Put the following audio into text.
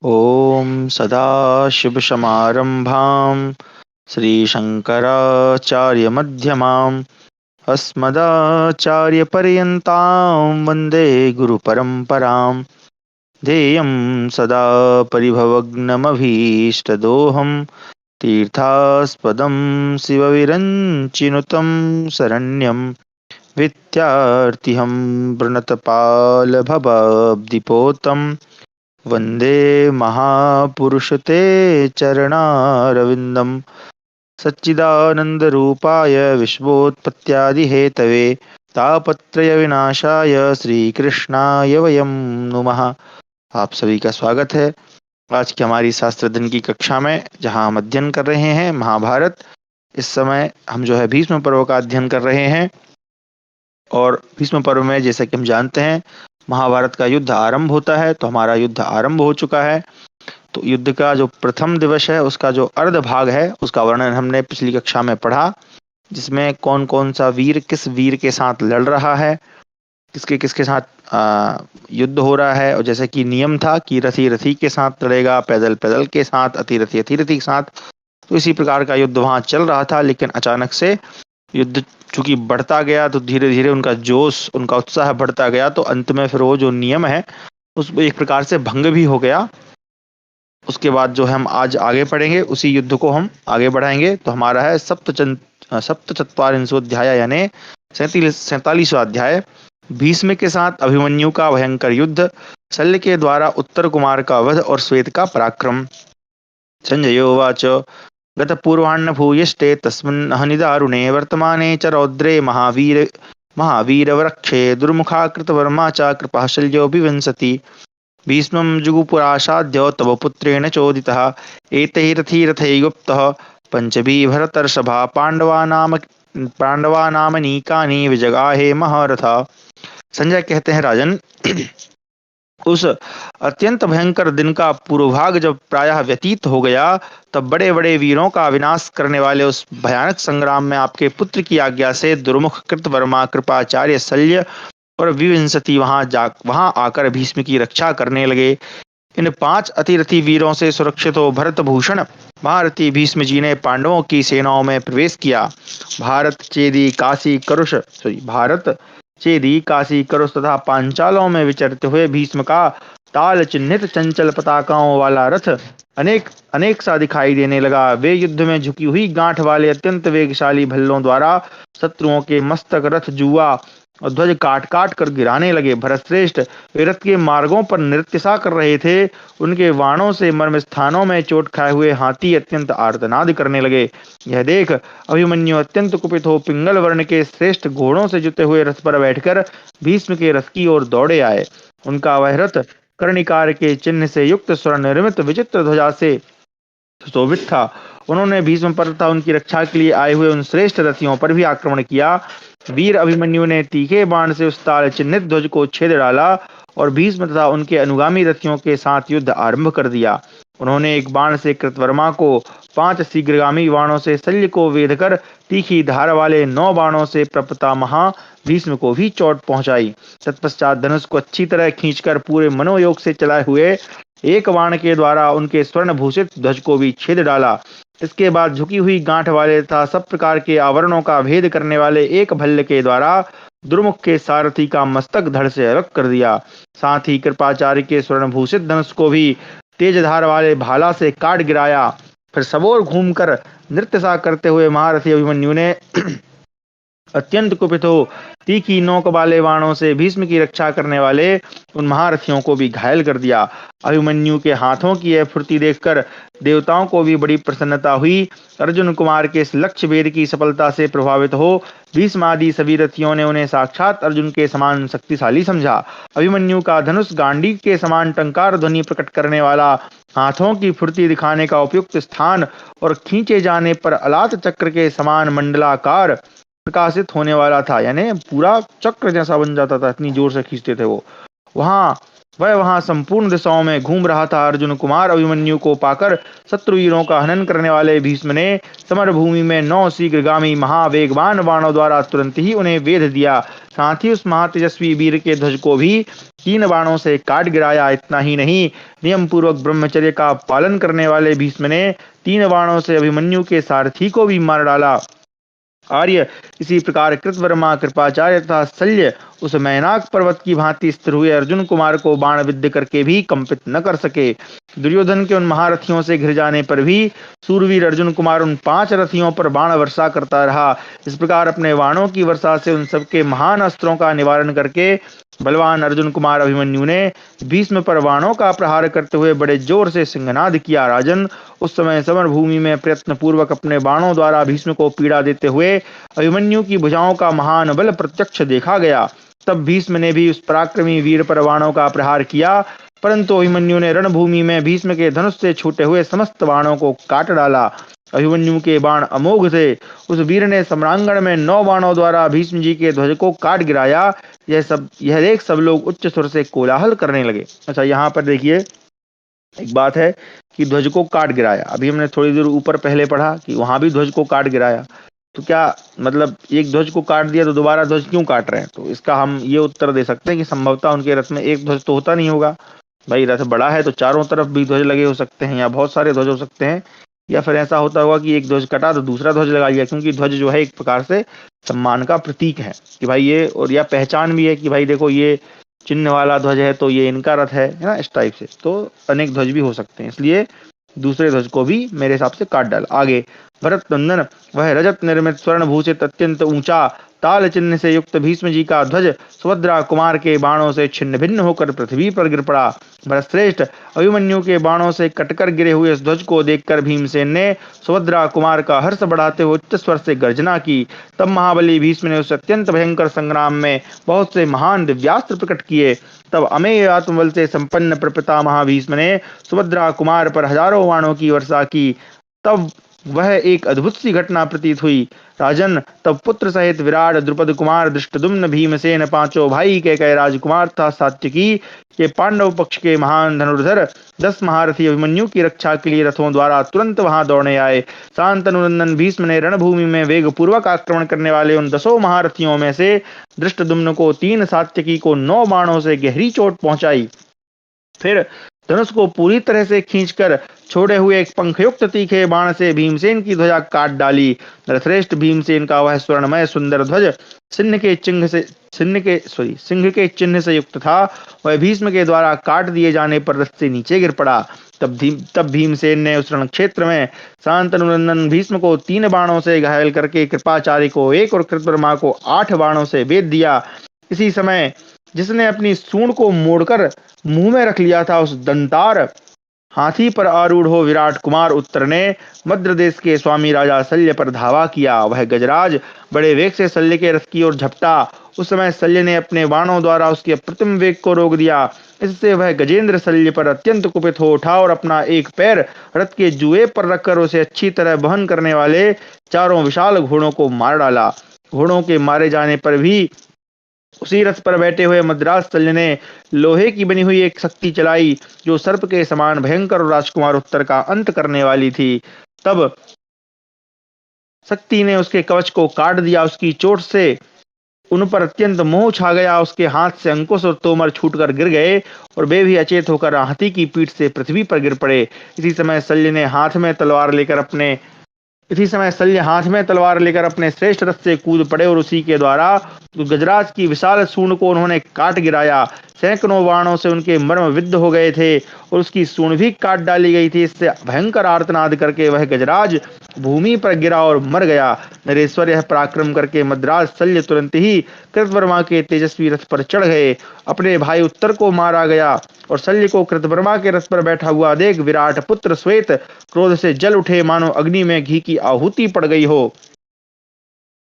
ॐ सदाशिवसमारम्भां श्रीशङ्कराचार्यमध्यमाम् अस्मदाचार्यपर्यन्तां वन्दे गुरुपरम्परां। ध्येयं सदा परिभवग्नमभीष्टदोहं तीर्थास्पदं शिवविरञ्चिनुतं शरण्यं विद्यार्थिहं प्रणतपालभवाब्धिपोतं वन्दे महापुरुषते चरणारविन्दं। सच्चिदानन्दरूपाय विश्वोत्पत्त्यादिहेतवे तापत्रयविनाशाय श्रीकृष्णाय वयं नुमः। आप सभी का स्वागत है आज की हमारी शास्त्र अध्ययन की कक्षा में, जहां हम अध्ययन कर रहे हैं महाभारत। इस समय हम जो है भीष्म पर्व का अध्ययन कर रहे हैं और भीष्म पर्व में जैसा कि हम जानते हैं महाभारत का युद्ध आरंभ होता है। तो हमारा युद्ध आरंभ हो चुका है। तो युद्ध का जो प्रथम दिवस है उसका जो अर्ध भाग है उसका वर्णन हमने पिछली कक्षा में पढ़ा, जिसमें कौन कौन सा वीर किस वीर के साथ लड़ रहा है, किसके किसके साथ युद्ध हो रहा है। और जैसे कि नियम था कि रथी रथी के साथ लड़ेगा, पैदल पैदल के साथ, अतिरथी अतिरथी के साथ। तो इसी प्रकार का युद्ध वहां चल रहा था, लेकिन अचानक से युद्ध चूंकि बढ़ता गया तो धीरे धीरे उनका जोश, उनका उत्साह बढ़ता गया। तो अंत में फिर वो जो नियम है उस एक प्रकार से भंग भी हो गया। उसके बाद जो हम आज आगे पढ़ेंगे उसी युद्ध को हम आगे बढ़ाएंगे। तो हमारा है सप्तचत्वारिंशोऽध्याय यानी 47वां अध्याय, भीष्म के साथ अभिमन्यु का भयंकर युद्ध, शल्य के द्वारा उत्तर कुमार का वध और श्वेत का पराक्रम। संजयोवाच गतपूर्वान्न भूयिष्ठे तस्मिन्नहनिदारुणे वर्तमाने च रौद्रे महावीरवृक्षे दुर्मुखाकृतवर्मा च कृपः शल्योऽभिविंशति। भीष्मं जुगुपुरासाद्य तव पुत्रेण चोदितः एतैः रथैः गुप्तः पंचभिः भरतर्षभा पांडवानामनीकानि विजगाहे महारथा। संजय कहते हैं, राजन, उस अत्यंत भयंकर दिन का पूर्वभाग जब प्रायः व्यतीत हो गया, तब बड़े बड़े वीरों का विनाश करने वाले उस भयानक संग्राम में आपके पुत्र की आज्ञा से दुर्मुख कृतवर्मा कृपाचार्य शल्य और विविंशति वहां आकर भीष्म की रक्षा करने लगे। इन 5 अतिरथी वीरों से सुरक्षित हो भरत भूषण महारथी भीष्म जी ने पांडवों की सेनाओं में प्रवेश किया। भारत चेदी काशी करुष तथा पांचालों में विचरते हुए भीष्म का ताल चिन्हित चंचल पताकाओं वाला रथ अनेक अनेक सा दिखाई देने लगा। वे युद्ध में झुकी हुई गांठ वाले अत्यंत वेगशाली भल्लों द्वारा शत्रुओं के मस्तक, रथ, जुआ और ध्वज काट काट कर गिराने लगे। भरतश्रेष्ठ वे रथ के मार्गों पर नृत्य सा कर रहे थे। उनके वाणों से मर्म स्थानों में चोट खाए हुए हाथी अत्यंत आर्तनाद करने लगे। यह देख अभिमन्यु अत्यंत कुपित हो पिंगल वर्ण के श्रेष्ठ घोड़ों से जुते हुए रथ पर बैठकर भीष्म के रथ की ओर दौड़े आए। उनका वह रथ कर्णिकार के चिन्ह से युक्त स्वर्ण निर्मित विचित्र ध्वजा से सुशोभित था। उन्होंने भीष्म पर तथा उनकी रक्षा के लिए आए हुए उन श्रेष्ठ रथियों पर भी आक्रमण किया। वीर अभिमन्यु ने तीखे बाण से उस ताल चिन्हित ध्वज को छेद डाला और भीष्म तथा उनके अनुगामी रथियों के साथ युद्ध आरंभ कर दिया। उन्होंने एक बाण से कृतवर्मा को, 5 शीघ्रगामी बाणों से शल्य को वेध कर, तीखी धार वाले 9 बाणों से प्रपितामह भीष्म को भी चोट पहुंचाई। तत्पश्चात धनुष को अच्छी तरह खींचकर पूरे मनोयोग से चलाए हुए एक बाण के द्वारा उनके स्वर्ण भूषित ध्वज को भी छेद डाला। इसके बाद झुकी हुई गांठ वाले तथा सब प्रकार के आवरणों का भेद करने वाले एक भल्ल के द्वारा दुर्मुख के सारथी का मस्तक धड़ से अलग कर दिया। साथ ही कृपाचार्य के स्वर्ण भूषित धनुष को भी तेज धार वाले भाला से काट गिराया। फिर सबोर घूमकर नृत्य सा करते हुए महारथी अभिमन्यु ने अत्यंत कुपित हो तीखी नोक वाले बाणों से भीष्म की रक्षा करने वाले उन महारथियों को भी घायल कर दिया। अभिमन्यु के हाथों की यह फुर्ती देखकर देवताओं को भी बड़ी प्रसन्नता हुई। अर्जुन कुमार के इस लक्ष्य भेद की सफलता से प्रभावित हो भीष्म आदि सभी रथियों ने उन्हें साक्षात अर्जुन के समान शक्तिशाली समझा। अभिमन्यु का धनुष गांडी के समान टंकार ध्वनि प्रकट करने वाला, हाथों की फुर्ती दिखाने का उपयुक्त स्थान और खींचे जाने पर अलात चक्र के समान मंडलाकार प्रकाशित होने वाला था, यानी पूरा चक्र जैसा बन जाता था, इतनी जोर से खींचते थे वो। वहां वह वहां संपूर्ण दिशाओं में घूम रहा था। अर्जुन कुमार अभिमन्यु को पाकर शत्रुवीरों का हनन करने वाले भीष्म ने समर भूमि में 9 शीघ्रगामी महावेगवान बाणों द्वारा तुरंत ही उन्हें वेध दिया। साथ ही उस महातेजस्वी वीर के ध्वज को भी 3 बाणों से काट गिराया। इतना ही नहीं, नियम पूर्वक ब्रह्मचर्य का पालन करने वाले भीष्म ने 3 बाणों से अभिमन्यु के सारथी को भी मार डाला। आर्य, इसी प्रकार कृतवर्मा, कृपाचार्य तथा शल्य उस मैनाक पर्वत की भांति स्थिर हुए अर्जुन कुमार को बाण विद्ध करके भी कंपित न कर सके। दुर्योधन के उन महारथियों से घिर जाने पर भी सूरवीर अर्जुन कुमार उन 5 रथियों पर बाण वर्षा करता रहा। इस प्रकार अपने बाणों की वर्षा से उन सबके महान अस्त्रों का निवारण करके बलवान अर्जुन कुमार अभिमन्यु ने भीष्म पर बाणों का प्रहार करते हुए बड़े जोर से सिंहनाद किया। राजन, उस समय समर भूमि में प्रयत्न पूर्वक अपने बाणों द्वारा भीष्म को पीड़ा देते हुए अभिमन्यु की भुजाओं का महान बल प्रत्यक्ष देखा गया। तब भीष्म ने भी उस पराक्रमी वीर पर बाणों का प्रहार किया, परंतु अभिमन्यु ने रणभूमि में भीष्म के धनुष से छूटे हुए समस्त बाणों को काट डाला। अभिमन्यु के बाण अमोघ थे। उस वीर ने सम्रांगण में 9 बाणों द्वारा भीष्म जी के ध्वज को काट गिराया। यह देख सब लोग उच्च स्वर से कोलाहल करने लगे। अच्छा, यहाँ पर देखिए एक बात है कि ध्वज को काट गिराया। अभी हमने थोड़ी देर ऊपर पहले पढ़ा कि वहां भी ध्वज को काट गिराया। तो क्या मतलब एक ध्वज को काट दिया तो दोबारा ध्वज क्यों काट रहे हैं? तो इसका हम ये उत्तर दे सकते हैं कि संभवतः उनके रथ में एक ध्वज तो होता नहीं होगा। भाई रथ बड़ा है तो चारों तरफ भी ध्वज लगे हो सकते हैं या बहुत सारे ध्वज हो सकते हैं, या फिर ऐसा होता होगा कि एक ध्वज कटा तो दूसरा ध्वज लगा लिया, क्योंकि ध्वज जो है एक प्रकार से सम्मान का प्रतीक है कि भाई ये, और या पहचान भी है कि भाई देखो ये चिन्ह वाला ध्वज है तो ये इनका रथ है ना, इस टाइप से। तो अनेक ध्वज भी हो सकते हैं, इसलिए दूसरे ध्वज को भी मेरे हिसाब से काट डाल। आगे, भरत नंदन, वह रजत निर्मित स्वर्ण भूषित अत्यंत ऊंचा ताल चिन्ह से युक्त भीष्म जी का ध्वज सुभद्रा कुमार के बाणों से छिन्न भिन्न होकर पृथ्वी पर गिर पड़ा। भरतश्रेष्ठ, अभिमन्यु के बाणों से कटकर गिरे हुए इस ध्वज को देखकर भीमसेन ने सुभद्रा कुमार का हर्ष बढ़ाते हुए उच्च स्वर से गर्जना की। तब महाबली भीष्म ने उस अत्यंत भयंकर संग्राम में बहुत से महान दिव्यास्त्र प्रकट किए। तब अमेय आत्मबल से संपन्न प्रपितामह भीष्म ने सुभद्रा कुमार पर हजारों बाणों की वर्षा की। तब वह एक अद्भुत सी घटना प्रतीत हुई। राजन, तब पुत्र सहित विराट, द्रुपद कुमार, धृष्टद्युम्न, भीमसेन, 5 भाई कैकेयी राजकुमार तथा सात्यकी के पांडव पक्ष के महान धनुर्धर 10 महारथी अभिमन्यु की रक्षा के लिए रथों द्वारा तुरंत वहां दौड़ने आए। शांतनुनंदन भीष्म ने रणभूमि में वेग पूर्वक आक्रमण करने वाले उन 10 महारथियों में से धृष्टद्युम्न को 3, सात्यकी को 9 बाणों से गहरी चोट पहुंचाई। फिर धनुष को पूरी तरह से खींचकर छोड़े हुए एक पंखयुक्त तीखे बाण से भीमसेन की ध्वजा काट डाली। नरश्रेष्ठ, भीमसेन का वह स्वर्णमय सुंदर ध्वज सिंह के चिन्ह से युक्त था। वह भीष्म के द्वारा काट दिए जाने पर रथ से नीचे गिर पड़ा। तब भीमसेन ने उस रण क्षेत्र में शांतनुनंदन भीष्म को 3 बाणों से घायल करके कृपाचार्य को 1 और कृतवर्मा को 8 बाणों से वेध दिया। इसी समय जिसने अपनी सूंड को मोड़कर मुंह में रख लिया था, उस दंतार हाथी पर आरूढ़ हो विराट कुमार उत्तर ने मद्र देश के स्वामी राजा शल्य पर धावा किया। वह गजराज बड़े वेग से शल्य के रथ की ओर झपटा। उस समय शल्य ने अपने बाणों द्वारा उसके अप्रतिम वेग को रोक दिया। इससे वह गजेंद्र शल्य पर अत्यंत कुपित हो उठा और अपना एक पैर रथ के जुए पर रखकर उसे अच्छी तरह वहन करने वाले 4 विशाल घोड़ों को मार डाला। घोड़ों के मारे जाने पर भी उसी रथ पर बैठे हुए मद्रास शल्य ने लोहे की बनी हुई एक शक्ति चलाई, जो सर्प के समान भयंकर और राजकुमार उत्तर का अंत करने वाली थी। तब शक्ति ने उसके कवच को काट दिया। उसकी चोट से उन पर अत्यंत मोह छा गया। उसके हाथ से अंकुश और तोमर छूटकर गिर गए और वे भी अचेत होकर हाथी की पीठ से पृथ्वी पर गिर पड़े। इसी समय शल्य हाथ में तलवार लेकर अपने श्रेष्ठ रथ से कूद पड़े और उसी के द्वारा गजराज की विशाल सूंड को उन्होंने काट गिराया। सैकड़ों बाणों से उनके मर्म विद्ध हो गए थे और उसकी सूंड भी काट डाली गई थी। इससे भयंकर आर्तनाद करके वह गजराज भूमि पर गिरा और मर गया। नरेश्वर, यह पराक्रम करके मद्राज शल्य तुरंत ही कृतवर्मा के तेजस्वी रथ पर चढ़ गए। अपने भाई उत्तर को मारा गया और शल्य को कृतवर्मा के रथ पर बैठा हुआ देख विराट पुत्र श्वेत क्रोध से जल उठे, मानो अग्नि में घी की आहुति पड़ गई हो।